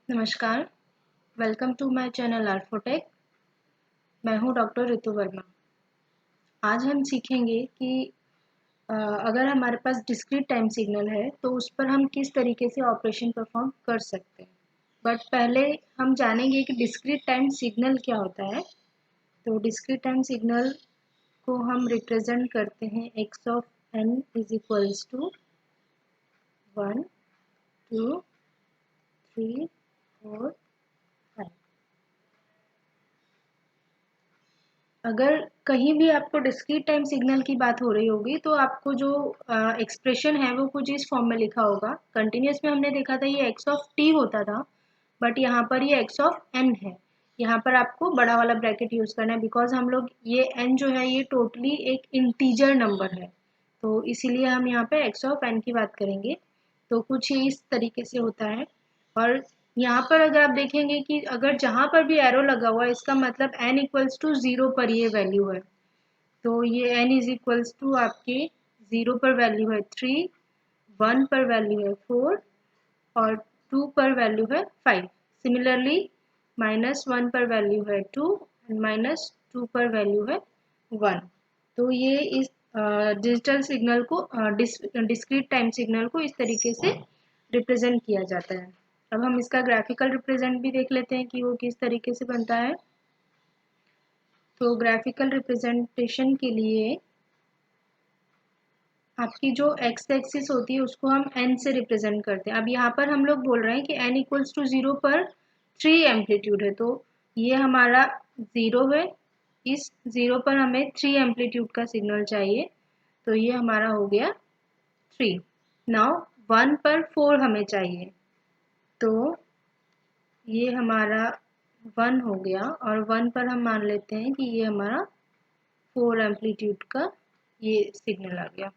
नमस्कार, welcome to my channel आर्फोटेक। मैं हूं डॉक्टर ऋतु वर्मा। आज हम सीखेंगे कि अगर हमारे पास डिस्क्रीट टाइम सिग्नल है तो उस पर हम किस तरीके से ऑपरेशन परफॉर्म कर सकते हैं। बट पहले हम जानेंगे कि डिस्क्रीट टाइम सिग्नल क्या होता है। तो डिस्क्रीट टाइम सिग्नल को हम रिप्रेजेंट करते हैं x of n is equals to 1, 2, 3, 4, 5। अगर कहीं भी आपको डिस्क्रीट टाइम सिग्नल की बात हो रही होगी तो आपको जो एक्सप्रेशन है वो कुछ इस फॉर्म में लिखा होगा। कंटिन्यूस में हमने देखा था ये एक्स ऑफ टी होता था, बट यहाँ पर ये एक्स ऑफ एन है। यहाँ पर आपको बड़ा वाला ब्रैकेट यूज करना है बिकॉज हम लोग ये एन जो है ये टोटली एक इंटीजर नंबर है, तो इसीलिए हम यहाँ पे एक्स ऑफ एन की बात करेंगे। तो कुछ ये इस तरीके से होता है। और यहाँ पर अगर आप देखेंगे कि अगर जहाँ पर भी एरो लगा हुआ है इसका मतलब n इक्वल्स टू 0 पर ये वैल्यू है। तो ये n इज इक्वल्स टू आपके 0 पर वैल्यू है 3, 1 पर वैल्यू है 4 और 2 पर वैल्यू है 5। सिमिलरली -1 पर वैल्यू है 2 एंड -2 पर वैल्यू है 1। तो ये इस डिजिटल सिग्नल को डिस्क्रीट टाइम सिग्नल को इस तरीके से रिप्रेजेंट किया जाता है। अब हम इसका ग्राफिकल रिप्रेजेंट भी देख लेते हैं कि वो किस तरीके से बनता है। तो ग्राफिकल रिप्रेजेंटेशन के लिए आपकी जो एक्स एक्सिस होती है उसको हम एन से रिप्रेजेंट करते हैं। अब यहाँ पर हम लोग बोल रहे हैं कि एन इक्वल्स टू 0 पर 3 एम्पलीट्यूड है, तो ये हमारा 0 है। इस 0 पर हमें 3 एम्पलीट्यूड का सिग्नल चाहिए, तो ये हमारा हो गया 3। नाउ 1 पर 4 हमें चाहिए, तो ये हमारा 1 हो गया और 1 पर हम मान लेते हैं कि ये हमारा 4 एम्पलीट्यूड का ये सिग्नल आ गया।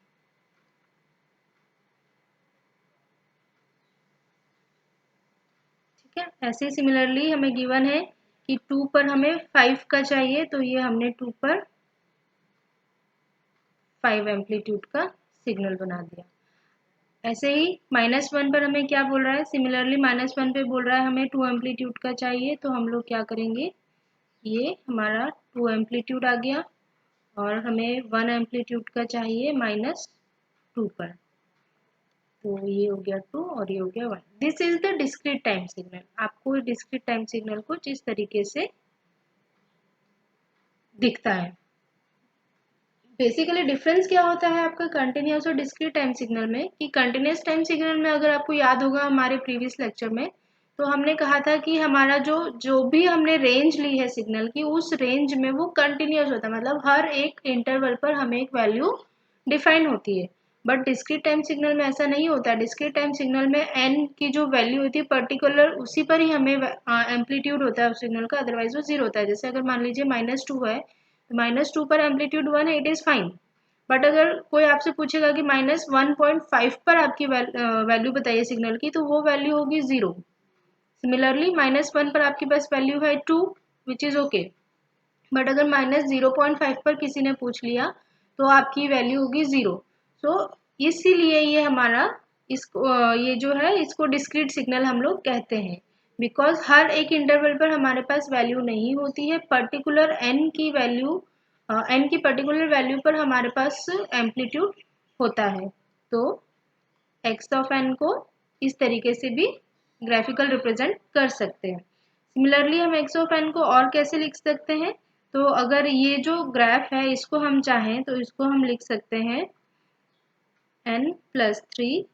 ठीक है, ऐसे ही सिमिलरली हमें गिवन है कि 2 पर हमें 5 का चाहिए, तो ये हमने 2 पर 5 एम्पलीट्यूड का सिग्नल बना दिया। ऐसे ही -1 पर हमें क्या बोल रहा है, सिमिलरली -1 पे बोल रहा है हमें 2 एम्पलीट्यूड का चाहिए, तो हम लोग क्या करेंगे, ये हमारा 2 एम्पलीट्यूड आ गया और हमें 1 एम्पलीट्यूड का चाहिए -2 पर, तो ये हो गया 2 और ये हो गया 1। This is the discrete time signal. आपको डिस्क्रीट टाइम सिग्नल को जिस तरीके से दिखता है। बेसिकली डिफरेंस क्या होता है आपका कंटिन्यूस और डिस्क्रीट टाइम सिग्नल में, कि कंटिन्यूस टाइम सिग्नल में अगर आपको याद होगा हमारे प्रीवियस लेक्चर में, तो हमने कहा था कि हमारा जो जो भी हमने रेंज ली है सिग्नल की, उस रेंज में वो कंटिन्यूस होता है, मतलब हर एक इंटरवल पर हमें एक वैल्यू डिफाइन होती है। बट डिस्क्रीट टाइम सिग्नल में ऐसा नहीं होता। डिस्क्रीट टाइम सिग्नल में एन की जो वैल्यू होती है पर्टिकुलर उसी पर ही हमें एम्पलीट्यूड होता है उस सिग्नल का, अदरवाइज वो 0 होता है। जैसे अगर मान लीजिए -2 है, -2 पर एम्पलीट्यूड 1 है, इट इज फाइन। बट अगर कोई आपसे पूछेगा कि -1.5 पर आपकी वैल्यू बताइए सिग्नल की, तो वो वैल्यू होगी 0। सिमिलरली -1 पर आपके पास वैल्यू है 2, विच इज ओके। बट अगर -0.5 पर किसी ने पूछ लिया तो आपकी वैल्यू होगी 0। सो इसीलिए ये हमारा इसको ये जो है इसको डिस्क्रीट सिग्नल हम लोग कहते हैं, बिकॉज हर एक इंटरवल पर हमारे पास वैल्यू नहीं होती है। पर्टिकुलर एन की वैल्यू एन की पर्टिकुलर वैल्यू पर हमारे पास एम्पलीट्यूड होता है। तो एक्स ऑफ एन को इस तरीके से भी ग्राफिकल रिप्रेजेंट कर सकते हैं। सिमिलरली हम एक्स ऑफ एन को और कैसे लिख सकते हैं, तो अगर ये जो ग्राफ है इसको हम चाहें तो इसको हम लिख सकते हैं n+3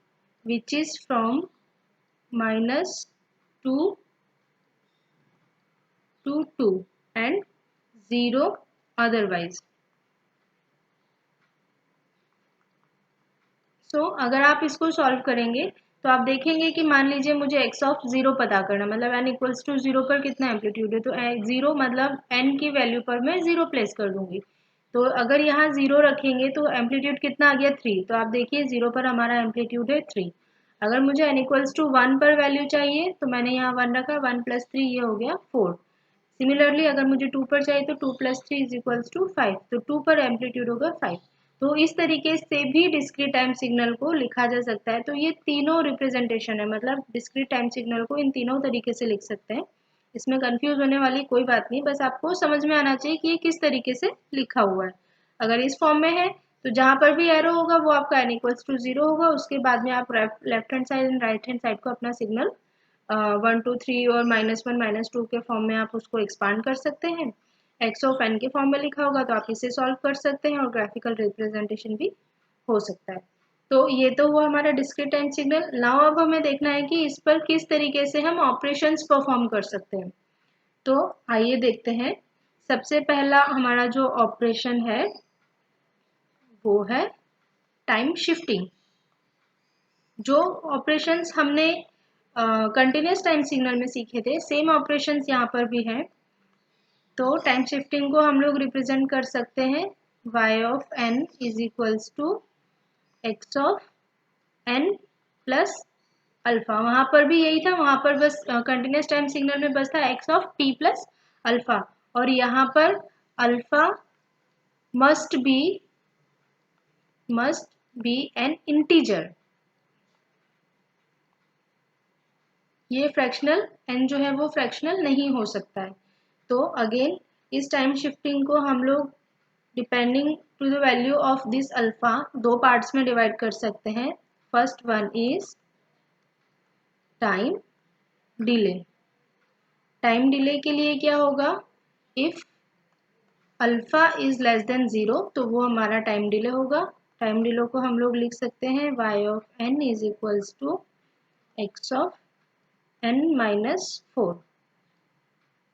which is from -2 to 2 and 0 otherwise। सो अगर आप इसको सॉल्व करेंगे तो आप देखेंगे कि मान लीजिए मुझे x ऑफ 0 पता करना, मतलब n इक्वल्स टू 0 पर कितना एम्पलीट्यूड है, तो 0 मतलब n की वैल्यू पर मैं 0 प्लेस कर दूंगी। तो अगर यहाँ 0 रखेंगे तो एम्पलीट्यूड कितना आ गया 3, तो आप देखिए 0 पर हमारा एम्पलीट्यूड है 3। अगर मुझे n इक्वल्स टू 1 पर वैल्यू चाहिए तो मैंने यहाँ 1 रखा, 1 + 3 ये हो गया 4। सिमिलरली अगर मुझे 2 पर चाहिए तो 2 + 3 = 5, तो 2 पर एम्पलीट्यूड होगा 5। तो इस तरीके से भी डिस्क्रीट टाइम सिग्नल को लिखा जा सकता है। तो ये तीनों रिप्रेजेंटेशन है, मतलब डिस्क्रीट टाइम सिग्नल को इन तीनों तरीके से लिख सकते हैं। इसमें कंफ्यूज होने वाली कोई बात नहीं, बस आपको समझ में आना चाहिए कि ये किस तरीके से लिखा हुआ है। अगर इस फॉर्म में है तो जहां पर भी एरो होगा वो आपका n इक्वल्स टू 0 होगा, उसके बाद में आप left hand side and right hand side को अपना सिग्नल 1 2 3 और -1 -2 के फॉर्म में आप उसको एक्सपांड कर सकते हैं। एक्स ऑफ एन के फॉर्म में लिखा होगा तो आप इसे सॉल्व कर सकते हैं और ग्राफिकल रिप्रेजेंटेशन भी हो सकता है। तो ये तो हुआ हमारा डिस्क्रीट टाइम सिग्नल। नाउ अब हमें देखना है कि इस पर किस तरीके से हम ऑपरेशंस परफॉर्म कर सकते हैं। तो आइए देखते हैं। सबसे पहला हमारा जो ऑपरेशन है वो है टाइम शिफ्टिंग। जो ऑपरेशंस हमने कंटिन्यूस टाइम सिग्नल में सीखे थे, सेम ऑपरेशंस यहाँ पर भी हैं। तो टाइम शिफ्टिंग को हम लोग रिप्रेजेंट कर सकते हैं y of n is equals to x of n plus alpha. वहां पर भी यही था, वहां पर बस कंटिन्यूस टाइम सिग्नल में बस था x of t plus alpha, और यहाँ पर alpha must be N integer. ये फ्रैक्शनल n जो है वो फ्रैक्शनल नहीं हो सकता है। तो अगेन इस टाइम शिफ्टिंग को हम लोग depending to the value of this alpha दो पार्ट्स में डिवाइड कर सकते हैं। First one is time delay. Time delay के लिए क्या होगा, if alpha is less than 0 तो वो हमारा टाइम डिले होगा। टाइम डिले को हम लोग लिख सकते हैं y of n is equals to x of n minus 4।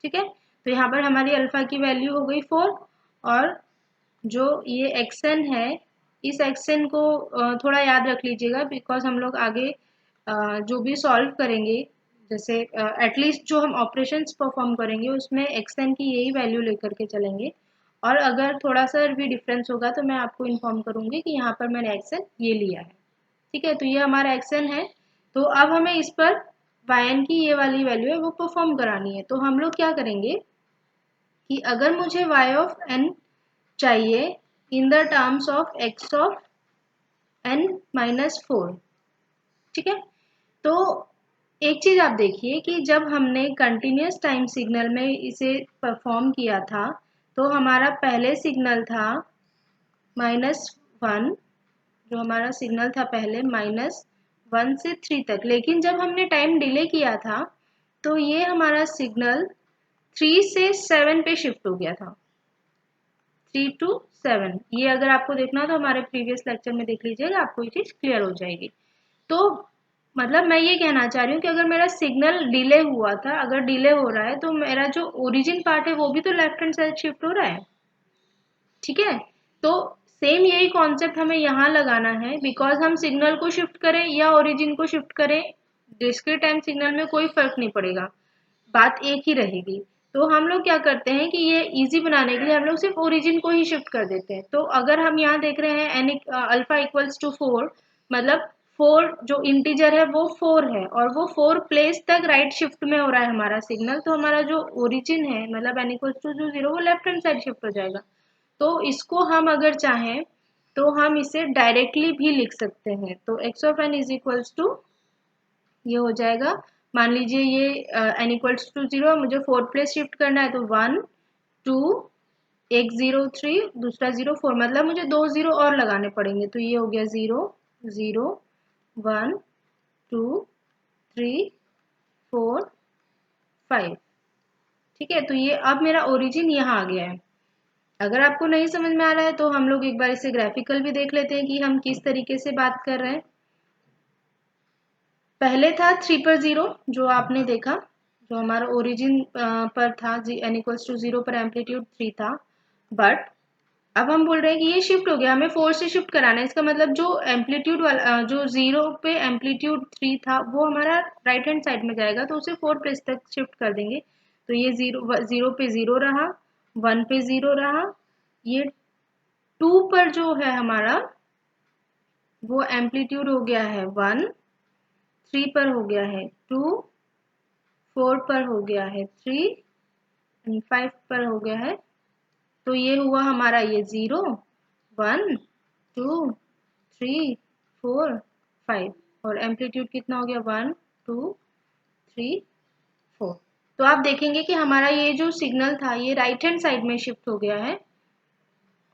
ठीक है, तो यहाँ पर हमारी अल्फा की वैल्यू हो गई 4, और जो ये xn है, इस xn को थोड़ा याद रख लीजिएगा, बिकॉज हम लोग आगे जो भी सॉल्व करेंगे, जैसे एटलीस्ट जो हम ऑपरेशंस परफॉर्म करेंगे उसमें xn की यही वैल्यू लेकर के चलेंगे, और अगर थोड़ा सा भी डिफरेंस होगा तो मैं आपको इन्फॉर्म करूंगी कि यहाँ पर मैंने xn ये लिया है। ठीक है, तो ये हमारा xn है। तो अब हमें इस पर yn की ये वाली वैल्यू है वो परफॉर्म करानी है। तो हम लोग क्या करेंगे कि अगर मुझे y ऑफ n चाहिए in the terms of x of n minus 4, ठीक है, तो एक चीज आप देखिए कि जब हमने कंटिन्यूस टाइम सिग्नल में इसे परफॉर्म किया था तो हमारा पहले सिग्नल था -1, जो हमारा सिग्नल था पहले -1 से 3 तक, लेकिन जब हमने टाइम डिले किया था तो ये हमारा सिग्नल 3 से 7 पे शिफ्ट हो गया था। 3 to 7, ये अगर आपको देखना तो हमारे प्रीवियस लेक्चर में देख लीजिएगा, आपको ये चीज क्लियर हो जाएगी। तो मतलब मैं ये कहना चाह रही हूँ कि अगर मेरा सिग्नल डिले हुआ था, अगर डिले हो रहा है तो मेरा जो ओरिजिन पार्ट है वो भी तो लेफ्ट हैंड साइड शिफ्ट हो रहा है। ठीक है, तो सेम यही कॉन्सेप्ट हमें यहाँ लगाना है, बिकॉज हम सिग्नल को शिफ्ट करें या ओरिजिन को शिफ्ट करें, डिस्क्रीट टाइम सिग्नल में कोई फर्क नहीं पड़ेगा, बात एक ही रहेगी। तो हम लोग क्या करते हैं कि ये इजी बनाने के लिए हम लोग सिर्फ ओरिजिन को ही शिफ्ट कर देते हैं। तो अगर हम यहाँ देख रहे हैं एन अल्फा इक्वल्स टू 4, मतलब 4 जो इंटीजर है वो 4 है, और वो 4 प्लेस तक राइट शिफ्ट में हो रहा है हमारा सिग्नल, तो हमारा जो ओरिजिन है मतलब एन इक्वल्स टू 0 वो लेफ्ट हैंड साइड शिफ्ट हो जाएगा। तो इसको हम अगर चाहें तो हम इसे डायरेक्टली भी लिख सकते हैं। तो x of n is equals to ये हो जाएगा, मान लीजिए ये n इक्वल्स टू 0, मुझे 4 प्लेस शिफ्ट करना है, तो 1 2 एक 0 3 दूसरा 0 4, मतलब मुझे 2 0 और लगाने पड़ेंगे। तो ये हो गया 0 0 1 2 3 4 5। ठीक है, तो ये अब मेरा ओरिजिन यहाँ आ गया है। अगर आपको नहीं समझ में आ रहा है तो हम लोग एक बार इसे ग्राफिकल भी देख लेते हैं कि हम किस तरीके से बात कर रहे हैं। पहले था 3 पर 0 जो आपने देखा, जो हमारा ओरिजिन पर था n इक्वल्स टू 0 पर एम्पलीट्यूड 3 था, बट अब हम बोल रहे हैं कि ये शिफ्ट हो गया, हमें 4 से शिफ्ट कराना है। इसका मतलब जो एम्पलीट्यूड वाला जो 0 पे एम्पलीट्यूड 3 था वो हमारा राइट हैंड साइड में जाएगा, तो उसे 4 प्लेस तक शिफ्ट कर देंगे। तो ये 0 पे 0 रहा, 1 पे 0 रहा, ये 2 पर जो है हमारा वो एम्पलीट्यूड हो गया है 1, 3 पर हो गया है 2, 4 पर हो गया है 3 एंड 5 पर हो गया है। तो ये हुआ हमारा ये 0 1 2 3 4 5 और एम्पलीट्यूड कितना हो गया 1 2 3 4। तो आप देखेंगे कि हमारा ये जो सिग्नल था ये राइट हैंड साइड में शिफ्ट हो गया है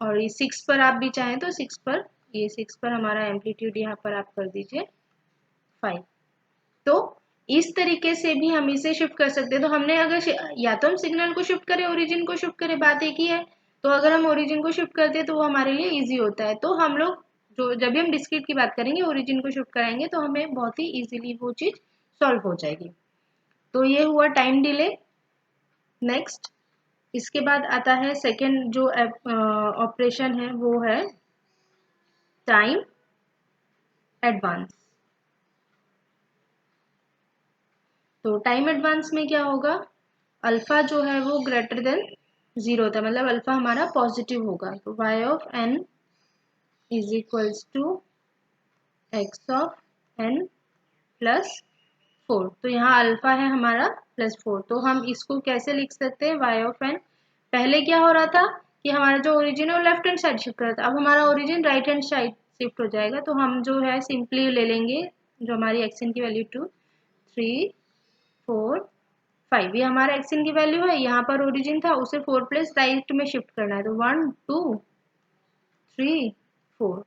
और ये 6 पर आप भी चाहें तो 6 पर, ये 6 पर हमारा एम्पलीट्यूड यहाँ पर आप कर दीजिए 5। तो इस तरीके से भी हम इसे शिफ्ट कर सकते हैं। तो हमने अगर या तो हम सिग्नल को शिफ्ट करें ओरिजिन को शिफ्ट करें, बात एक ही है। तो अगर हम ओरिजिन को शिफ्ट करते हैं तो वो हमारे लिए इजी होता है। तो हम लोग जो जब भी हम डिस्क्रीट की बात करेंगे ओरिजिन को शिफ्ट कराएंगे तो हमें बहुत ही इजीली वो चीज सॉल्व हो जाएगी। तो ये हुआ टाइम डिले। नेक्स्ट इसके बाद आता है सेकेंड जो ऑपरेशन है वो है टाइम एडवांस। तो टाइम एडवांस में क्या होगा, अल्फा जो है वो ग्रेटर देन 0 होता है, मतलब अल्फा हमारा पॉजिटिव होगा। तो y of n is equals to x of n plus 4। तो यहाँ अल्फा है हमारा +4। तो हम इसको कैसे लिख सकते हैं, y ऑफ n, पहले क्या हो रहा था कि हमारा जो ओरिजिन है वो लेफ्ट हैंड साइड शिफ्ट कर रहा था, अब हमारा origin right hand side shift हो जाएगा। तो हम जो है सिंपली ले लेंगे जो हमारी xn की वैल्यू 2 3 4 5, ये हमारा एक्सन की वैल्यू है, यहाँ पर ओरिजिन था उसे 4 प्लस राइट में शिफ्ट करना है। तो 1 2 3 4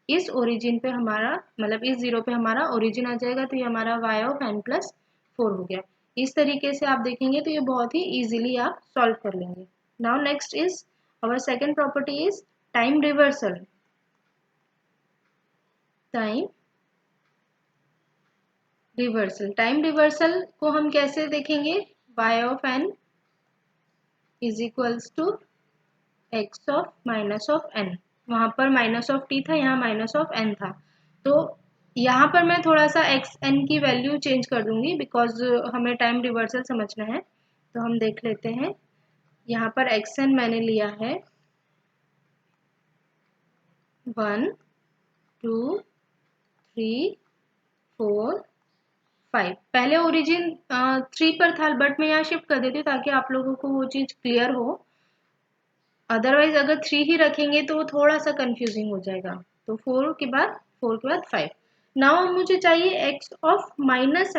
इस ओरिजिन पे हमारा मतलब इस 0 पे हमारा ओरिजिन आ जाएगा। तो ये हमारा y ऑफ n प्लस 4 हो गया। इस तरीके से आप देखेंगे तो ये बहुत ही इजीली आप सॉल्व कर लेंगे। Now next is our second property is time reversal. Time reversal को हम कैसे देखेंगे, y of n is equals to x of minus of n। वहां पर माइनस ऑफ t था, यहाँ माइनस ऑफ n था। तो यहाँ पर मैं थोड़ा सा एक्स एन की वैल्यू चेंज कर दूंगी बिकॉज हमें टाइम रिवर्सल समझना है। तो हम देख लेते हैं, यहाँ पर एक्स एन मैंने लिया है 1 2 3 4 5। पहले ओरिजिन 3 पर था बट मैं यहाँ शिफ्ट कर देती हूँ ताकि आप लोगों को वो चीज़ क्लियर हो। अदरवाइज अगर 3 ही रखेंगे तो वो थोड़ा सा कंफ्यूजिंग हो जाएगा। तो 4 के बाद 5। नाउ मुझे चाहिए x ऑफ माइनस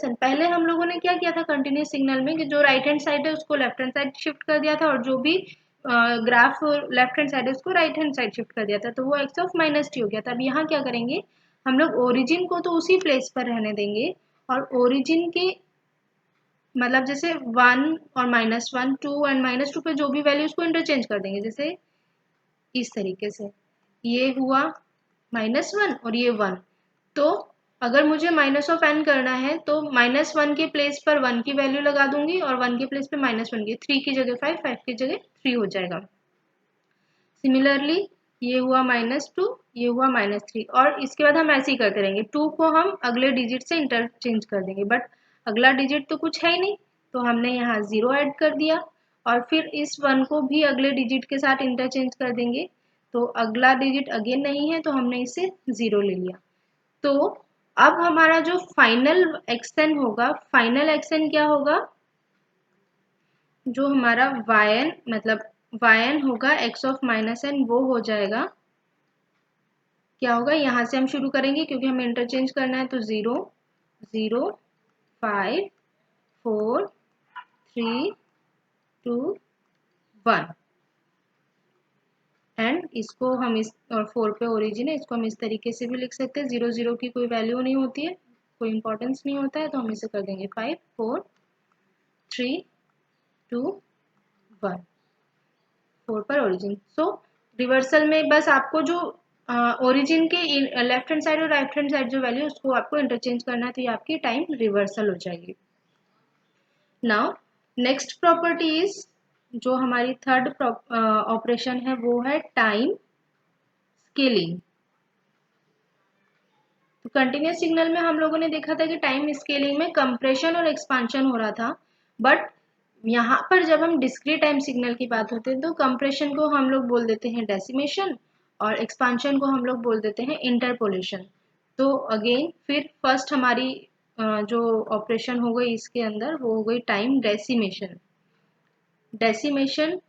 n। पहले हम लोगों ने क्या किया था कंटिन्यूस सिग्नल में कि जो राइट हैंड साइड है उसको लेफ्ट हैंड साइड शिफ्ट कर दिया था और जो भी ग्राफ लेफ्ट हैंड साइड है उसको राइट हैंड साइड शिफ्ट कर दिया था। तो वो x ऑफ माइनस टी हो गया था। अब यहाँ क्या करेंगे, हम लोग ओरिजिन को तो उसी प्लेस पर रहने देंगे और ओरिजिन के मतलब जैसे 1 और -1 2 एंड -2 पे जो भी वैल्यू उसको इंटरचेंज कर देंगे। जैसे इस तरीके से ये हुआ -1 और ये 1। तो अगर मुझे माइनस ऑफ n करना है तो -1 के प्लेस पर 1 की वैल्यू लगा दूंगी और 1 के प्लेस पे -1 की, 3 की जगह 5 5 की जगह 3 हो जाएगा। सिमिलरली ये हुआ -2 ये हुआ -3 और इसके बाद हम ऐसे ही करते रहेंगे। 2 को हम अगले डिजिट से इंटरचेंज कर देंगे बट अगला डिजिट तो कुछ है ही नहीं, तो हमने यहाँ 0 ऐड कर दिया और फिर इस 1 को भी अगले डिजिट के साथ इंटरचेंज कर देंगे। तो अगला डिजिट अगेन नहीं है तो हमने इसे 0 ले लिया। तो अब हमारा जो फाइनल एक्सएन होगा, फाइनल एक्सएन क्या होगा, जो हमारा yn मतलब yn होगा x ऑफ -n वो हो जाएगा, क्या होगा, यहाँ से हम शुरू करेंगे क्योंकि हमें इंटरचेंज करना है। तो 0 0 5 4 3 2 1 एंड इसको हम इस और 4 पे ओरिजिन है, इसको हम इस तरीके से भी लिख सकते हैं। 0 0 की कोई वैल्यू नहीं होती है, कोई इंपॉर्टेंस नहीं होता है, तो हम इसे कर देंगे 5 4 3 2 1 4 पर ओरिजिन। सो रिवर्सल में बस आपको जो ओरिजिन के लेफ्ट हैंड साइड और राइट हैंड साइड जो वैल्यू उसको आपको इंटरचेंज करना है, तो ये आपकी टाइम रिवर्सल हो जाएगी। नाउ नेक्स्ट प्रॉपर्टी इज जो हमारी थर्ड ऑपरेशन है वो है टाइम स्केलिंग। तो कंटिन्यूस सिग्नल में हम लोगों ने देखा था कि टाइम स्केलिंग में कंप्रेशन और एक्सपांशन हो रहा था, बट यहाँ पर जब हम डिस्क्रीट टाइम सिग्नल की बात होती है तो कंप्रेशन को हम लोग बोल देते हैं डेसिमेशन और एक्सपांशन को हम लोग बोल देते हैं इंटरपोलेशन। तो अगेन फिर फर्स्ट हमारी जो ऑपरेशन हो गई इसके अंदर वो हो गई टाइम डेसिमेशन। डेसिमेशन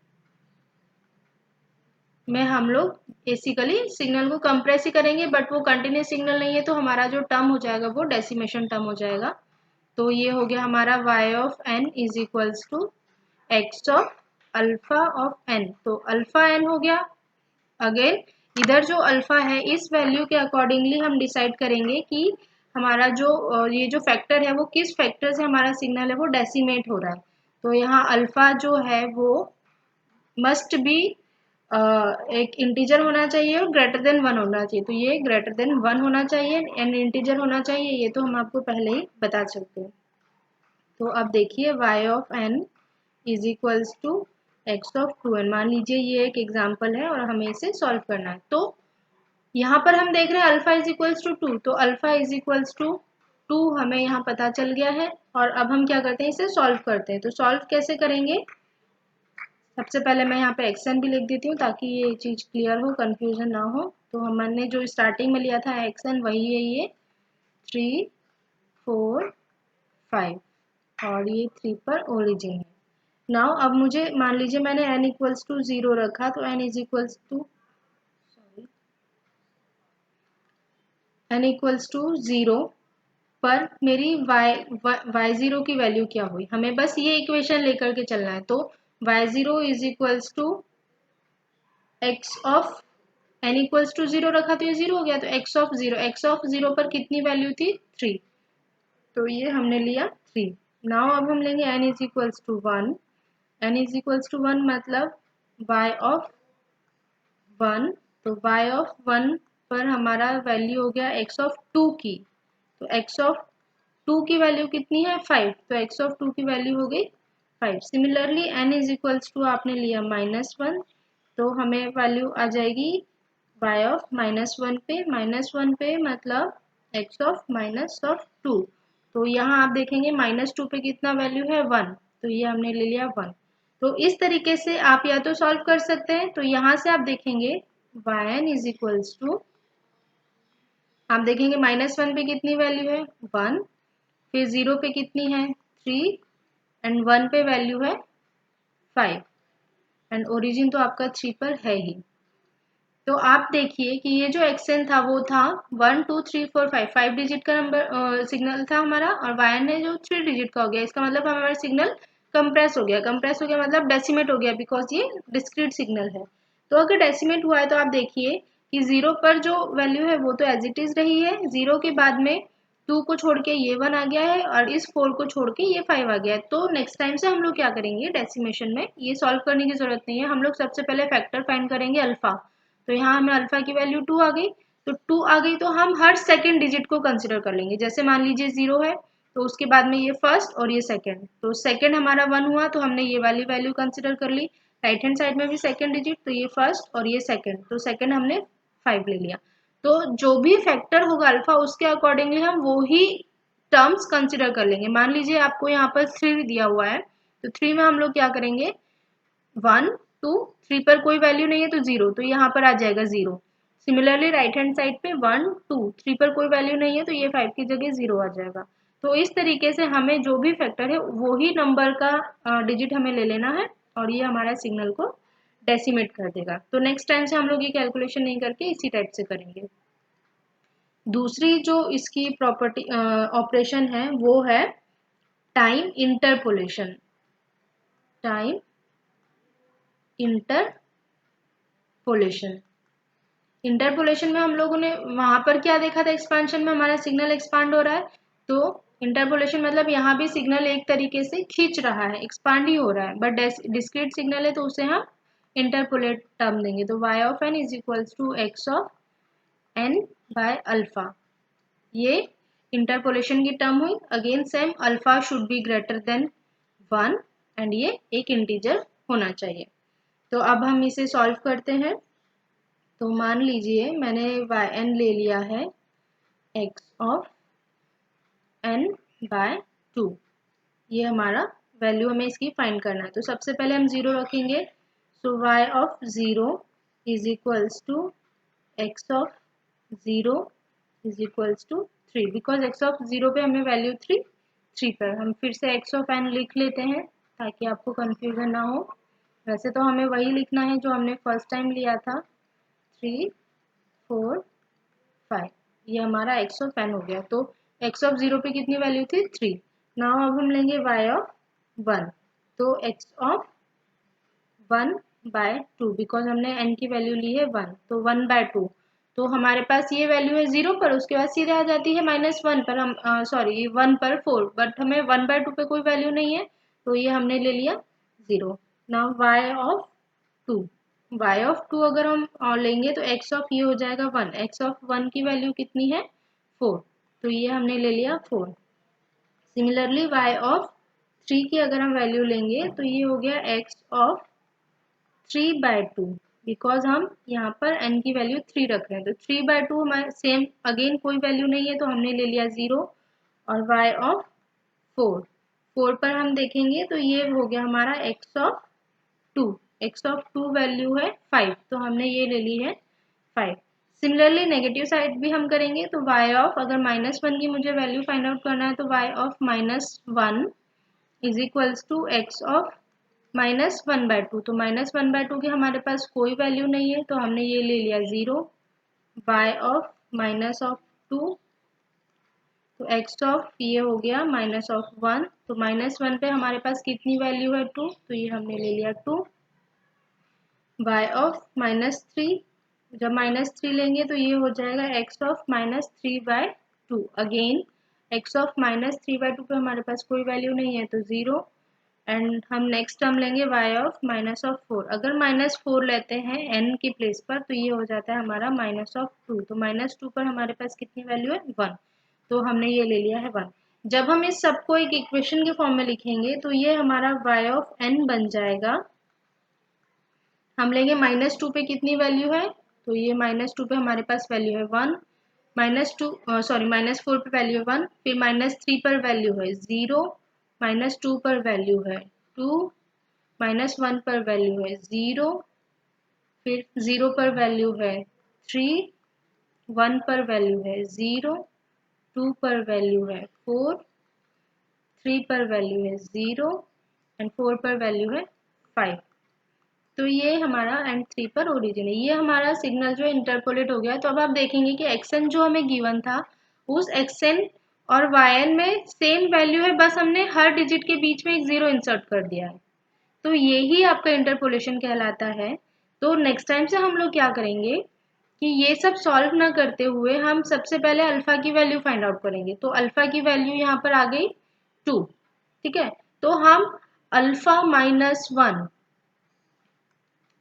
में हम लोग बेसिकली सिग्नल को कंप्रेस ही करेंगे, बट वो कंटिन्यूस सिग्नल नहीं है तो हमारा जो टर्म हो जाएगा वो डेसिमेशन टर्म हो जाएगा। तो ये हो गया हमारा y of n is equals to x of alpha of n। तो अल्फा n हो गया। अगेन इधर जो अल्फा है इस वैल्यू के अकॉर्डिंगली हम डिसाइड करेंगे कि हमारा जो ये जो फैक्टर है वो किस फैक्टर से हमारा सिग्नल है वो डेसिमेट हो रहा है। तो यहाँ अल्फा जो है वो मस्ट बी एक इंटीजर होना चाहिए और ग्रेटर देन 1 होना चाहिए। तो ये ग्रेटर देन 1 होना चाहिए एंड इंटीजर होना चाहिए, ये तो हम आपको पहले ही बता चुके हैं। तो अब देखिए y of n is equals to x of 2n। मान लीजिए ये एक एग्जाम्पल है और हमें इसे सॉल्व करना है। तो यहाँ पर हम देख रहे हैं अल्फा इज इक्वल्स टू 2, तो अल्फा इज इक्वल्स टू 2 हमें यहाँ पता चल गया है। और अब हम क्या करते हैं, इसे सॉल्व करते हैं। तो सॉल्व कैसे करेंगे, सबसे पहले मैं यहाँ पे एक्सन भी लिख देती हूँ ताकि ये चीज़ क्लियर हो, कंफ्यूजन ना हो। तो हमने जो स्टार्टिंग में लिया था एक्सन वही है ये 3 4 5 और ये 3 पर ओरिजिन है। नाउ अब मुझे मान लीजिए मैंने n इक्वल्स टू 0 रखा, तो n is equals to n equals to 0 पर मेरी y0 की वैल्यू क्या हुई, हमें बस ये इक्वेशन लेकर के चलना है। तो y0 is equals to x of n equals to 0 रखा तो ये 0 हो गया, तो x ऑफ 0 पर कितनी वैल्यू थी 3, तो ये हमने लिया 3। नाउ अब हम लेंगे n is equals to 1, n is equals to 1 मतलब y ऑफ 1, तो y ऑफ 1 पर हमारा वैल्यू हो गया x ऑफ 2 की, तो x ऑफ 2 की वैल्यू कितनी है 5, तो x ऑफ 2 की वैल्यू हो गई 5। Similarly n is equals to आपने लिया -1, तो हमें वैल्यू आ जाएगी y ऑफ -1 पे, -1 पे मतलब x ऑफ -2। तो यहाँ आप देखेंगे -2 पे कितना वैल्यू है 1, तो ये हमने ले लिया 1। तो इस तरीके से आप या तो सॉल्व कर सकते हैं। तो यहाँ से आप देखेंगे yn इज इक्वल्स टू, आप देखेंगे -1 पे कितनी वैल्यू है 1, फिर 0 पे कितनी है 3 एंड 1 पे वैल्यू है 5 एंड ओरिजिन तो आपका 3 पर है ही। तो आप देखिए कि ये जो एक्सन था वो था 1 2 3 4 5, 5 डिजिट का नंबर सिग्नल था हमारा, और वायन है जो 3 डिजिट का हो गया। इसका मतलब हमारा सिग्नल कंप्रेस हो गया, कंप्रेस हो गया मतलब डेसिमेट हो गया, बिकॉज ये डिस्क्रीट सिग्नल है। तो अगर डेसिमेट हुआ है तो आप देखिए कि 0 पर जो वैल्यू है वो तो एज इट इज रही है, 0 के बाद में 2 को छोड़ के ये 1 आ गया है और इस 4 को छोड़ के ये 5 आ गया है। तो नेक्स्ट टाइम से हम लोग क्या करेंगे, डेसिमेशन में ये सॉल्व करने की जरूरत नहीं है, हम लोग सबसे पहले फैक्टर फाइंड करेंगे अल्फा। तो यहाँ हमें अल्फा की वैल्यू 2 आ गई, तो 2 आ गई तो हम हर सेकेंड डिजिट को कंसिडर कर लेंगे। जैसे मान लीजिए 0 है तो उसके बाद में ये फर्स्ट और ये सेकेंड, तो सेकेंड हमारा 1 हुआ तो हमने ये वाली वैल्यू कंसिडर कर ली। राइट हैंड साइड में भी सेकेंड डिजिट, तो ये फर्स्ट और ये सेकेंड, तो सेकेंड हमने 5 ले लिया। तो जो भी फैक्टर होगा अल्फा उसके अकॉर्डिंगली हम वो ही टर्म्स कंसिडर कर लेंगे। मान लीजिए आपको यहाँ पर 3 दिया हुआ है, तो 3 में हम लोग क्या करेंगे 1 2 3 पर कोई वैल्यू नहीं है तो 0, तो यहाँ पर आ जाएगा 0। सिमिलरली राइट हैंड साइड पे 1 2 3 पर कोई वैल्यू नहीं है तो ये 5 की जगह 0 आ जाएगा। तो इस तरीके से हमें जो भी फैक्टर है वो ही नंबर का डिजिट हमें ले लेना है और ये हमारा सिग्नल को डेसिमेट कर देगा। तो नेक्स्ट टाइम से हम लोग ये कैलकुलेशन नहीं करके इसी टाइप से करेंगे। दूसरी जो इसकी प्रॉपर्टी ऑपरेशन है वो है time interpolation. Time interpolation, interpolation में हम लोगों ने वहां पर क्या देखा था, एक्सपांशन में हमारा सिग्नल एक्सपांड हो रहा है। तो इंटरपोलेशन मतलब यहाँ भी सिग्नल एक तरीके से खींच रहा है, एक्सपांड ही हो रहा है, बट डिस्क्रीट सिग्नल है तो उसे हम इंटरपोलेट टर्म देंगे। तो y of n is equals to x of n by alpha, ये इंटरपोलेशन की टर्म हुई। Again same alpha should be greater than 1 and ये एक इंटीजर होना चाहिए। तो अब हम इसे सॉल्व करते हैं। तो मान लीजिए मैंने yn ले लिया है x ऑफ n बाय 2, ये हमारा वैल्यू हमें इसकी फाइंड करना है। तो सबसे पहले हम 0 रखेंगे, so y of 0 is equals to x of 0 is equals to 3, because x of 0 पे हमें वैल्यू 3 पर हम फिर से x ऑफ n लिख लेते हैं ताकि आपको कंफ्यूजन ना हो। वैसे तो हमें वही लिखना है जो हमने फर्स्ट टाइम लिया था, 3 4 5। ये हमारा x ऑफ n हो गया। तो x ऑफ 0 पे कितनी वैल्यू थी, 3। नाउ अब हम लेंगे y ऑफ 1। तो x ऑफ 1/2, बिकॉज हमने n की वैल्यू ली है 1, तो 1/2। तो हमारे पास ये वैल्यू है 0 पर, उसके बाद सीधे आ जाती है -1 पर, हम सॉरी 1 पर 4, बट हमें 1/2 पे कोई वैल्यू नहीं है, तो ये हमने ले लिया 0। Now y of 2, y of 2 अगर हम लेंगे तो x ऑफ ये हो जाएगा 1, x ऑफ 1 की वैल्यू कितनी है, 4, तो ये हमने ले लिया 4। सिमिलरली y ऑफ 3 की अगर हम वैल्यू लेंगे तो ये हो गया x ऑफ 3/2, बिकॉज हम यहाँ पर n की वैल्यू 3 रख रहे हैं, तो 3/2 हमारे सेम, अगेन कोई वैल्यू नहीं है तो हमने ले लिया 0। और y ऑफ 4 पर हम देखेंगे तो ये हो गया हमारा x of 2, x of 2 value है 5, तो हमने ये ले ली है 5। सिमिलरली नेगेटिव साइड भी हम करेंगे, तो y ऑफ, अगर -1 की मुझे वैल्यू फाइंड आउट करना है, तो y of -1 is equals to x of -1/2। तो -1/2 की हमारे पास कोई वैल्यू नहीं है, तो हमने ये ले लिया 0। y ऑफ -2, तो x ऑफ ये हो गया -1, तो -1 पे हमारे पास कितनी वैल्यू है, 2, तो ये हमने ले लिया 2। y ऑफ -3, जब -3 लेंगे तो ये हो जाएगा x of -3/2। Again x of -3/2 पे हमारे पास कोई वैल्यू नहीं है, तो 0। एंड हम नेक्स्ट टर्म लेंगे y ऑफ -4। अगर -4 लेते हैं n की प्लेस पर, तो ये हो जाता है हमारा -2। तो -2 पर हमारे पास कितनी वैल्यू है, 1, तो हमने ये ले लिया है 1। जब हम इस सबको एक इक्वेशन के फॉर्म में लिखेंगे तो ये हमारा y ऑफ n बन जाएगा। हम लेंगे -2 पे कितनी वैल्यू है, तो ये -2 पे हमारे पास वैल्यू है 1, -4 पे वैल्यू है 1, फिर -3 पर वैल्यू है 0, -2 पर वैल्यू है 2, -1 पर वैल्यू है 0, फिर 0 पर वैल्यू है 3, 1 पर वैल्यू है 0, 2 पर वैल्यू है 4, 3 पर वैल्यू है 0 एंड 4 पर वैल्यू है 5। तो ये हमारा एंड 3 पर ओरिजिन है। ये हमारा सिग्नल जो इंटरपोलेट हो गया। तो अब आप देखेंगे कि एक्सएन जो हमें गिवन था, उस एक्सएन और वाईएन में सेम वैल्यू है, बस हमने हर डिजिट के बीच में एक 0 इंसर्ट कर दिया है। तो यही आपका इंटरपोलेशन कहलाता है। तो नेक्स्ट टाइम से हम लोग क्या करेंगे कि ये सब सॉल्व ना करते हुए हम सबसे पहले अल्फा की वैल्यू फाइंड आउट करेंगे। तो अल्फा की वैल्यू यहाँ पर आ गई 2, ठीक है। तो हम अल्फा -1,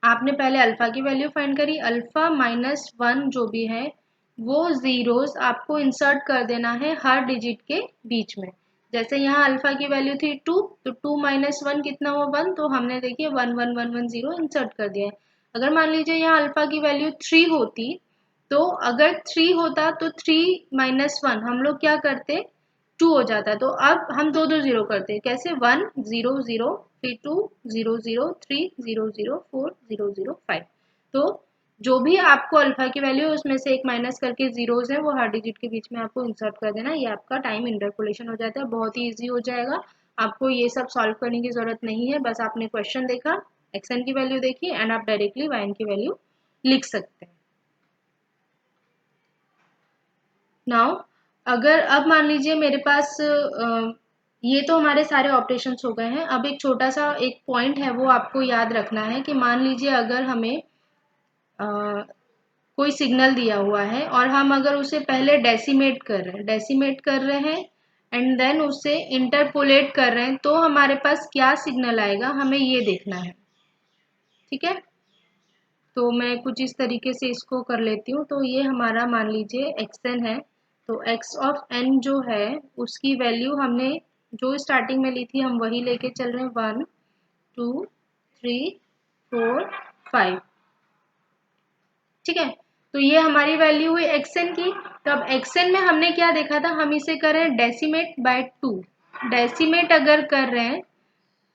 आपने पहले अल्फा की वैल्यू फाइंड करी, अल्फा -1 जो भी है वो जीरोस आपको इंसर्ट कर देना है हर डिजिट के बीच में। जैसे यहाँ अल्फा की वैल्यू थी 2, तो 2 - 1 कितना हुआ, 1, तो हमने देखिए 1 1 1 1 0 इंसर्ट कर दिया है। अगर मान लीजिए यहाँ अल्फा की वैल्यू 3 होती, तो अगर 3 होता तो 3 - 1 हम लोग क्या करते, 2 हो जाता। तो अब हम दो दो जीरो करते हैं, कैसे, 1 0 0, फिर 2 0 0, 3 0 0, 4 0 0, 5। तो जो भी आपको अल्फा की वैल्यू है उसमें से एक माइनस करके जीरोस है वो हर डिजिट के बीच में आपको इंसर्ट कर देना। ये आपका टाइम इंटरपोलेशन हो जाता है, बहुत ही ईजी हो जाएगा। आपको ये सब सॉल्व करने की जरूरत नहीं है, बस आपने क्वेश्चन देखा, एक्सएन की वैल्यू देखी एंड आप डायरेक्टली वाईएन की वैल्यू लिख सकते हैं। नाउ अगर अब मान लीजिए मेरे पास ये तो हमारे सारे ऑपरेशंस हो गए हैं। अब एक छोटा सा एक पॉइंट है वो आपको याद रखना है कि मान लीजिए अगर हमें अ, कोई सिग्नल दिया हुआ है और हम अगर उसे पहले डेसिमेट कर रहे हैं एंड देन उसे इंटरपोलेट कर रहे हैं, तो हमारे पास क्या सिग्नल आएगा हमें ये देखना है, ठीक है। तो मैं कुछ इस तरीके से इसको कर लेती हूँ। तो ये हमारा मान लीजिए एक्सएन है, तो एक्स ऑफ एन जो है उसकी वैल्यू हमने जो स्टार्टिंग में ली थी हम वही लेके चल रहे हैं, 1 2 3 4 5, ठीक है। तो ये हमारी वैल्यू हुई एक्सएन की। तो अब एक्सएन में हमने क्या देखा था, हम इसे कर रहे हैं डेसिमेट बाय 2। डेसिमेट अगर कर रहे हैं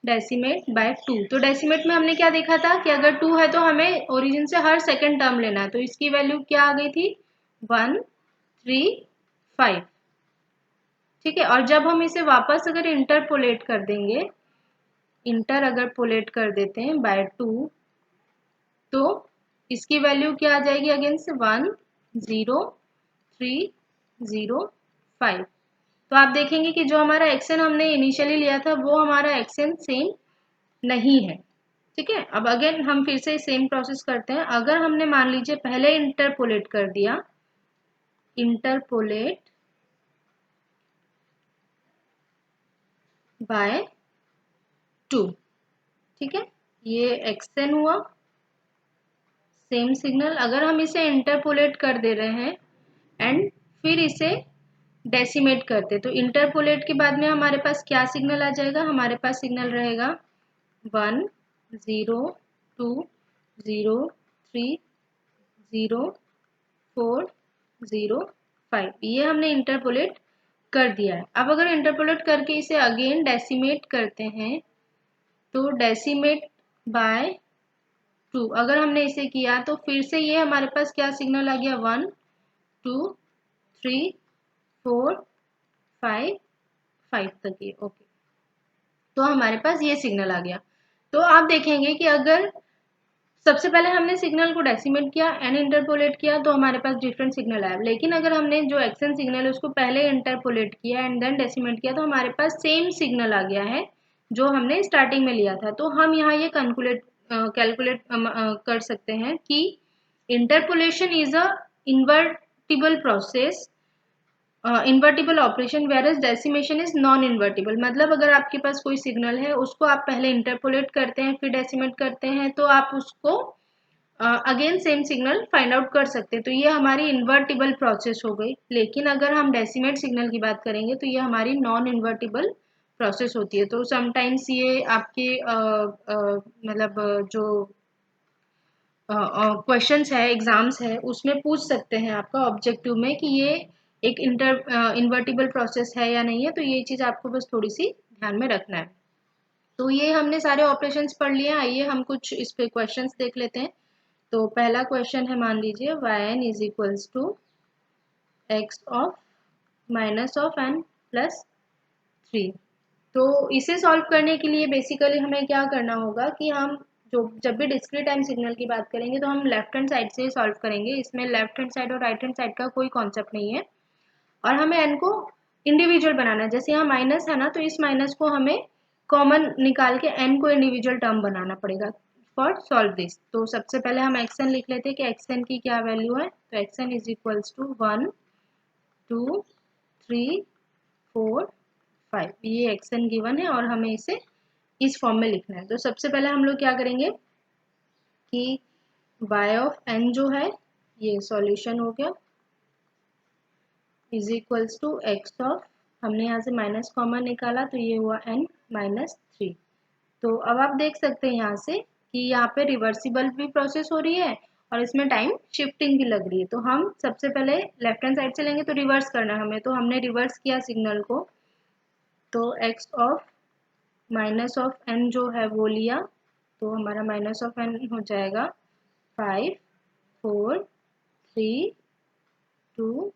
डेसिमेट बाय 2, तो डेसिमेट में हमने क्या देखा था कि अगर 2 है तो हमें ओरिजिन से हर सेकंड टर्म लेना है। तो इसकी वैल्यू क्या आ गई थी, 1 3 5, ठीक है। और जब हम इसे वापस अगर इंटरपोलेट कर देंगे, इंटर अगर पोलेट कर देते हैं बाय 2 तो इसकी वैल्यू क्या आ जाएगी अगेन से 1 0 3 0 5। तो आप देखेंगे कि जो हमारा एक्शन हमने इनिशियली लिया था वो हमारा एक्शन सेम नहीं है। ठीक है, अब अगेन हम फिर से सेम प्रोसेस करते हैं। अगर हमने मान लीजिए पहले इंटरपोलेट कर दिया, इंटरपोलेट बाय 2, ठीक है, ये एक्शन हुआ सेम सिग्नल। अगर हम इसे इंटरपोलेट कर दे रहे हैं एंड फिर इसे डेसिमेट करते, तो इंटरपोलेट के बाद में हमारे पास क्या सिग्नल आ जाएगा, हमारे पास सिग्नल रहेगा 1 0 2 0 3 0 4 0 5। ये हमने इंटरपोलेट कर दिया है। अब अगर इंटरपोलेट करके इसे अगेन डेसिमेट करते हैं तो डेसिमेट बाय 2 अगर हमने इसे किया तो फिर से ये हमारे पास क्या सिग्नल आ गया 1 2 3 4 5 5 तक ये ओके। तो हमारे पास ये सिग्नल आ गया। तो आप देखेंगे कि अगर सबसे पहले हमने सिग्नल को डेसिमेट किया एंड इंटरपोलेट किया तो हमारे पास डिफरेंट सिग्नल आया, लेकिन अगर हमने जो एक्शन सिग्नल है उसको पहले इंटरपोलेट किया एंड देन डेसिमेट किया तो हमारे पास सेम सिग्नल आ गया है जो हमने स्टार्टिंग में लिया था। तो हम यहाँ ये कैलकुलेट कर सकते हैं कि interpolation is a invertible process, invertible operation, whereas decimation is non invertible. मतलब अगर आपके पास कोई सिग्नल है उसको आप पहले इंटरपोलेट करते हैं फिर डेसिमेट करते हैं तो आप उसको again same signal find out कर सकते हैं। तो ये हमारी इन्वर्टिबल प्रोसेस हो गई। लेकिन अगर हम डेसिमेट सिग्नल की बात करेंगे तो ये हमारी नॉन इन्वर्टिबल प्रोसेस होती है। तो समटाइम्स ये आपके मतलब जो क्वेश्चंस है एग्जाम्स है उसमें पूछ सकते हैं आपका ऑब्जेक्टिव में कि ये एक इन्वर्टिबल प्रोसेस है या नहीं है। तो ये चीज़ आपको बस थोड़ी सी ध्यान में रखना है। तो ये हमने सारे ऑपरेशंस पढ़ लिए हैं। आइए हम कुछ इस पे क्वेश्चंस देख लेते हैं। तो पहला क्वेश्चन है, मान लीजिए yn is equals to x of minus of n plus 3। तो इसे सॉल्व करने के लिए बेसिकली हमें क्या करना होगा कि हम जो जब भी डिस्क्रीट टाइम सिग्नल की बात करेंगे तो हम लेफ्ट हैंड साइड से ही सॉल्व करेंगे। इसमें लेफ्ट हैंड साइड और राइट हैंड साइड का कोई कॉन्सेप्ट नहीं है और हमें एन को इंडिविजुअल बनाना है। जैसे यहाँ माइनस है ना, तो इस माइनस को हमें कॉमन निकाल के एन को इंडिविजुअल टर्म बनाना पड़ेगा फॉर सॉल्व दिस। तो सबसे पहले हम एक्सन लिख लेते हैं कि एक्सन की क्या वैल्यू है। तो एक्सन इज इक्वल्स टू 1 2 3 4 5। ये एक्सन गिवन है और हमें इसे इस फॉर्म में लिखना है। तो सबसे पहले हम लोग क्या करेंगे कि y ऑफ n जो है ये सॉल्यूशन हो गया is equals to x of, हमने यहाँ से माइनस कॉमन निकाला तो ये हुआ n माइनस 3। तो अब आप देख सकते हैं यहाँ से कि यहाँ पे रिवर्सिबल भी प्रोसेस हो रही है और इसमें टाइम शिफ्टिंग भी लग रही है। तो हम सबसे पहले लेफ्ट हैंड साइड से लेंगे तो रिवर्स करना है हमें। तो हमने रिवर्स किया सिग्नल को, तो x of minus of n जो है वो लिया, तो हमारा माइनस ऑफ n हो जाएगा 5 4 3 2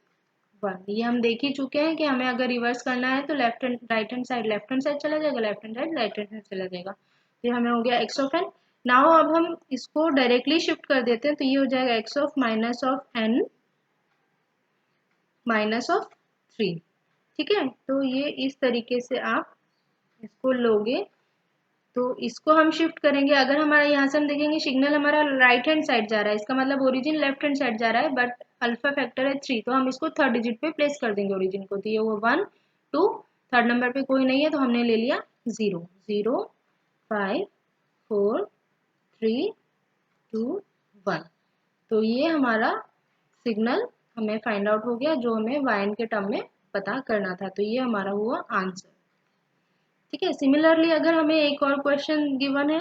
1। ये हम देख ही चुके हैं कि हमें अगर रिवर्स करना है तो left hand right hand side चला जाएगा, left hand side right hand चला जाएगा। तो हमें हो गया एक्स ऑफ एन। नाउ अब हम इसको डायरेक्टली शिफ्ट कर देते हैं तो ये हो जाएगा x of minus of n minus of 3। ठीक है, तो ये इस तरीके से आप इसको लोगे। तो इसको हम शिफ्ट करेंगे। अगर हमारा यहाँ से हम देखेंगे सिग्नल हमारा राइट हैंड साइड जा रहा है, इसका मतलब ओरिजिन लेफ्ट हैंड साइड जा रहा है, बट अल्फा फैक्टर है 3, तो हम इसको थर्ड डिजिट पे प्लेस कर देंगे ओरिजिन को। तो ये वो 1 2, थर्ड नंबर पे कोई नहीं है तो हमने ले लिया 0 0 5 4 3 2 1। तो ये हमारा सिग्नल हमें फाइंड आउट हो गया जो हमें yn के टर्म में पता करना था। तो ये हमारा हुआ आंसर। ठीक है, सिमिलरली अगर हमें एक और क्वेश्चन गिवन है,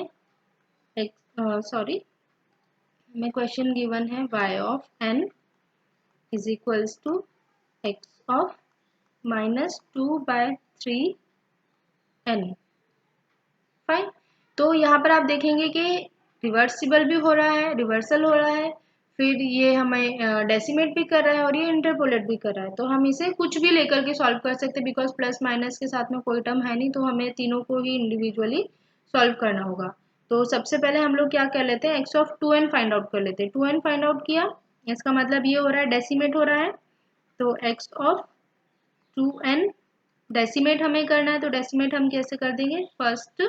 हमें क्वेश्चन गिवन है y of n is equals to x of minus 2/3 n। Fine. तो यहाँ पर आप देखेंगे कि रिवर्सिबल भी हो रहा है, रिवर्सल हो रहा है, फिर ये हमें डेसिमेट भी कर रहा है और ये इंटरपोलेट भी कर रहा है। तो हम इसे कुछ भी लेकर के सॉल्व कर सकते हैं बिकॉज प्लस माइनस के साथ में कोई टर्म है नहीं, तो हमें तीनों को ही इंडिविजुअली सॉल्व करना होगा। तो सबसे पहले हम लोग क्या कर लेते हैं, x of 2n find out कर लेते हैं। 2n फाइंड आउट किया, इसका मतलब ये हो रहा है डेसिमेट हो रहा है, तो x ऑफ 2n डेसिमेट हमें करना है, तो डेसिमेट हम कैसे कर देंगे, फर्स्ट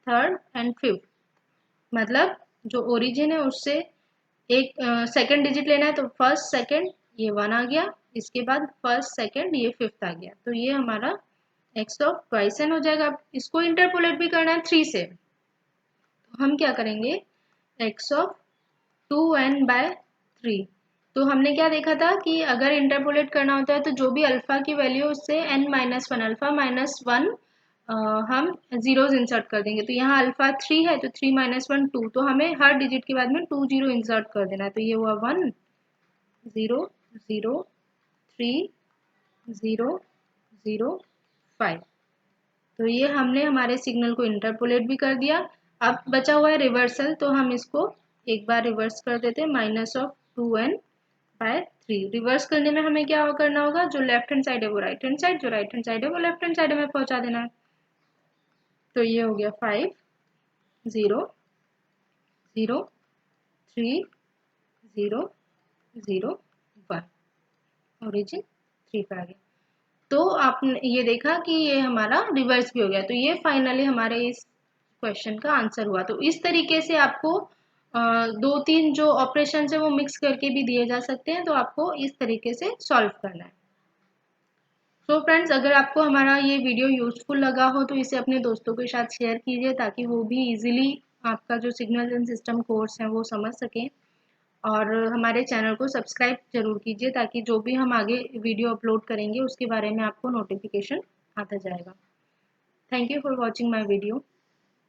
थर्ड एंड फिफ्थ, मतलब जो ओरिजिन है उससे एक सेकंड डिजिट लेना है, तो फर्स्ट सेकंड ये 1 आ गया, इसके बाद फर्स्ट सेकंड ये फिफ्थ आ गया, तो ये हमारा x ऑफ ट्वाइस n हो जाएगा। अब इसको इंटरपोलेट भी करना है 3 से, तो हम क्या करेंगे, x ऑफ 2n/3। तो हमने क्या देखा था कि अगर इंटरपोलेट करना होता है तो जो भी अल्फा की वैल्यू उससे n-1 अल्फा -1 हम जीरोज इंसर्ट कर देंगे। तो यहाँ अल्फा 3 है तो 3 - 1 2, तो हमें हर डिजिट के बाद में 2 जीरो इंसर्ट कर देना है। तो ये हुआ 1 0 0 3 0 0 5। तो ये हमने हमारे सिग्नल को इंटरपोलेट भी कर दिया। अब बचा हुआ है रिवर्सल, तो हम इसको एक बार रिवर्स कर देते हैं, -2n/3। रिवर्स करने में हमें क्या करना होगा, जो लेफ्ट हैंड साइड है वो राइट हैंड साइड, जो राइट हैंड साइड है वो लेफ्ट हैंड साइड में पहुंचा देना है। तो ये हो गया 5 0 0 3 0 0 1, ओरिजिन 3 पे आ गया। तो आपने ये देखा कि ये हमारा रिवर्स भी हो गया। तो ये फाइनली हमारे इस क्वेश्चन का आंसर हुआ। तो इस तरीके से आपको दो तीन जो ऑपरेशन है वो मिक्स करके भी दिए जा सकते हैं, तो आपको इस तरीके से सॉल्व करना है। तो फ्रेंड्स, अगर आपको हमारा ये वीडियो यूजफुल लगा हो तो इसे अपने दोस्तों के साथ शेयर कीजिए, ताकि वो भी इजीली आपका जो सिग्नल एंड सिस्टम कोर्स है वो समझ सकें। और हमारे चैनल को सब्सक्राइब जरूर कीजिए, ताकि जो भी हम आगे वीडियो अपलोड करेंगे उसके बारे में आपको नोटिफिकेशन आता जाएगा। Thank you for watching my video.